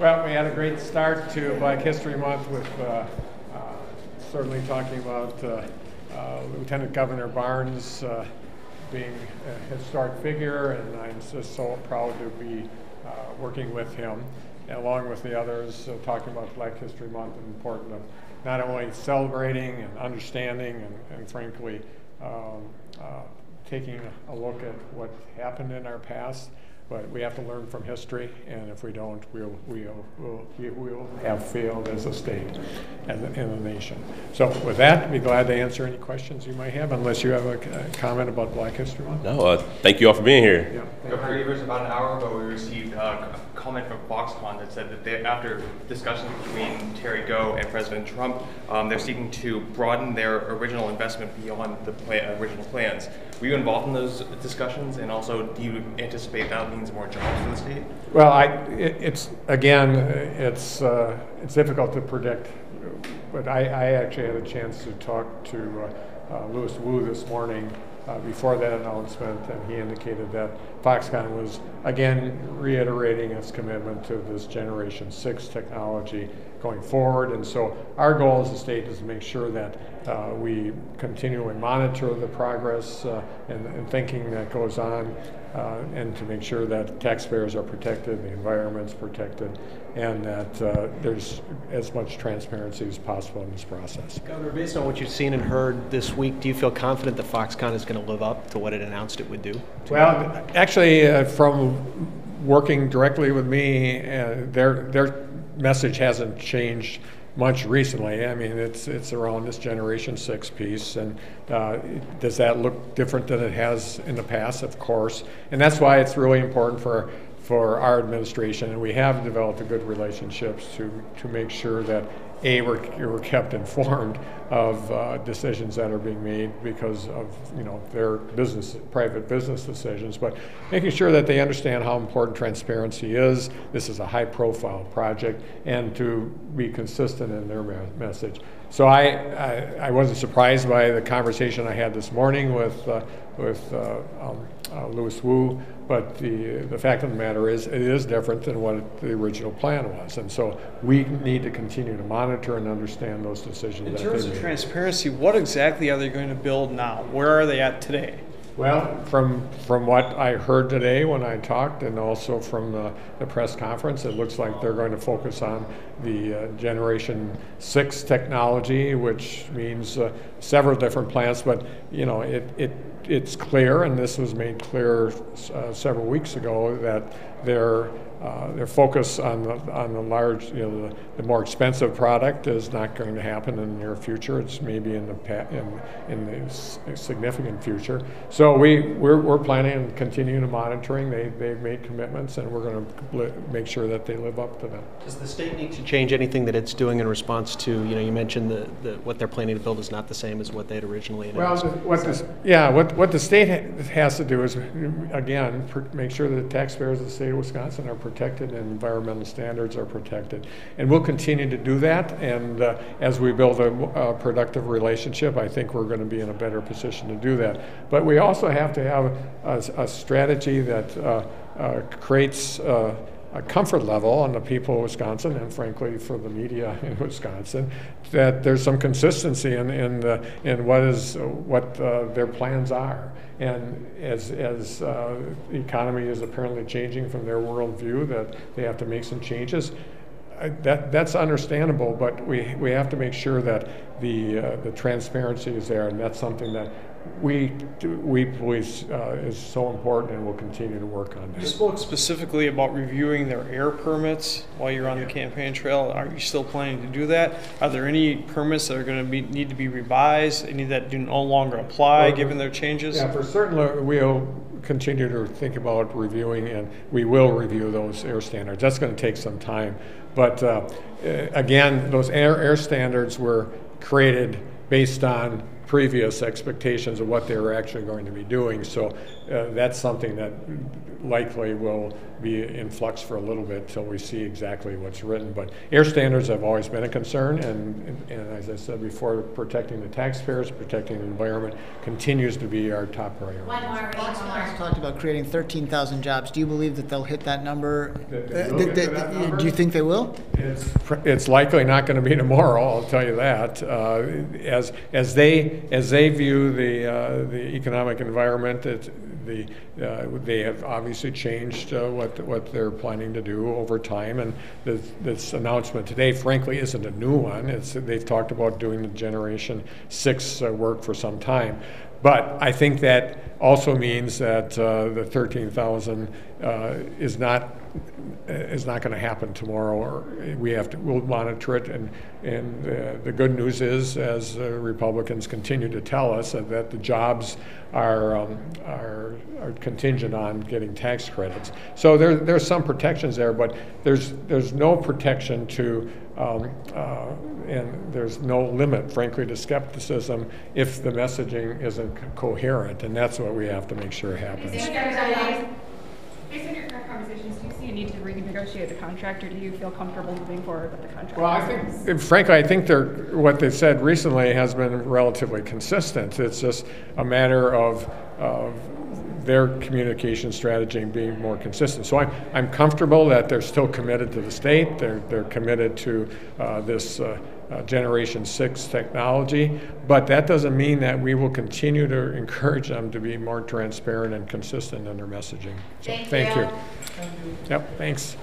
Well, we had a great start to Black History Month with certainly talking about Lieutenant Governor Barnes being a historic figure, and I'm just so proud to be working with him, along with the others, talking about Black History Month and the importance of not only celebrating and understanding and frankly, taking a look at what happened in our past. But we have to learn from history, and if we don't, we'll have failed as a state and a nation. So with that, I'd be glad to answer any questions you might have, unless you have a comment about Black History Month. No, thank you all for being here. Yeah, Governor Evers, about an hour ago, we received a comment from Foxconn that said that after discussions between Terry Go and President Trump, they're seeking to broaden their original investment beyond the original plans. Were you involved in those discussions, and also do you anticipate that means more jobs for the state? Well, it's difficult to predict, but I actually had a chance to talk to Louis Wu this morning before that announcement, and he indicated that Foxconn was again reiterating its commitment to this Generation 6 technology going forward. And so our goal as a state is to make sure that we continually monitor the progress and thinking that goes on, and to make sure that taxpayers are protected, the environment's protected, and that there's as much transparency as possible in this process. Governor, based on what you've seen and heard this week, do you feel confident that Foxconn is going to live up to what it announced it would do? Well, actually, from working directly with me, their message hasn't changed much recently. I mean, it's around this Generation 6 piece, and does that look different than it has in the past? Of course, and that's why it's really important for our administration, and we have developed a good relationships to make sure that we're kept informed of decisions that are being made because of their private business decisions, but making sure that they understand how important transparency is. This is a high-profile project, and to be consistent in their message. So I wasn't surprised by the conversation I had this morning with Louis Wu, but the fact of the matter is it is different than what the original plan was, and so we need to continue to monitor and understand those decisions. In terms of transparency, what exactly are they going to build now? Where are they at today? Well, from what I heard today when I talked, and also from the press conference, it looks like they're going to focus on the Generation 6 technology, which means several different plants. But it's clear, and this was made clear several weeks ago, that their focus on the large, the more expensive product is not going to happen in the near future. It's maybe in the significant future. So we're planning on continuing to monitoring. They've made commitments, and we're going to make sure that they live up to them. Does the state need to change anything that it's doing in response to, you mentioned what they're planning to build is not the same as what they had originally announced? Well, what the state has to do is, again, make sure that the taxpayers of the state of Wisconsin are protected and environmental standards are protected. And we'll continue to do that, and as we build a productive relationship, I think we're going to be in a better position to do that. But we also have to have a strategy that creates a comfort level on the people of Wisconsin, and frankly for the media in Wisconsin, that there's some consistency in what their plans are. And as the economy is apparently changing from their worldview, that they have to make some changes. That's understandable, but we have to make sure that the transparency is there, and that's something that we believe is so important, and we'll continue to work on that. You spoke specifically about reviewing their air permits while you're on the campaign trail. Are you still planning to do that? Are there any permits that are going to need to be revised, any that do no longer apply given their changes? Yeah, for certain we'll continue to think about reviewing, and we will review those air standards. That's going to take some time, but again, those air standards were created based on previous expectations of what they were actually going to be doing. So that's something that likely will be in flux for a little bit till we see exactly what's written. But air standards have always been a concern, and as I said before, protecting the taxpayers, protecting the environment continues to be our top priority. Foxconn talked about creating 13,000 jobs. Do you believe that they'll hit that number? Do you think they will? It's likely not going to be tomorrow. I'll tell you that. As they view the economic environment, they have obviously changed what they're planning to do over time, and this announcement today, frankly, isn't a new one. They've talked about doing the Generation 6 work for some time. But I think that also means that the 13,000 is not going to happen tomorrow. Or we'll monitor it, and the good news is, as Republicans continue to tell us, that the jobs are contingent on getting tax credits. So there's some protections there, but there's no protection to. And there's no limit, frankly, to skepticism if the messaging isn't coherent, and that's what we have to make sure happens. Based on your current conversations, do you see a need to renegotiate the contract, or do you feel comfortable moving forward with the contract? Well, I think what they've said recently has been relatively consistent. It's just a matter of their communication strategy being more consistent. So I'm comfortable that they're still committed to the state. They're committed to this Generation 6 technology, but that doesn't mean that we will continue to encourage them to be more transparent and consistent in their messaging. So thank you. Yep, thanks.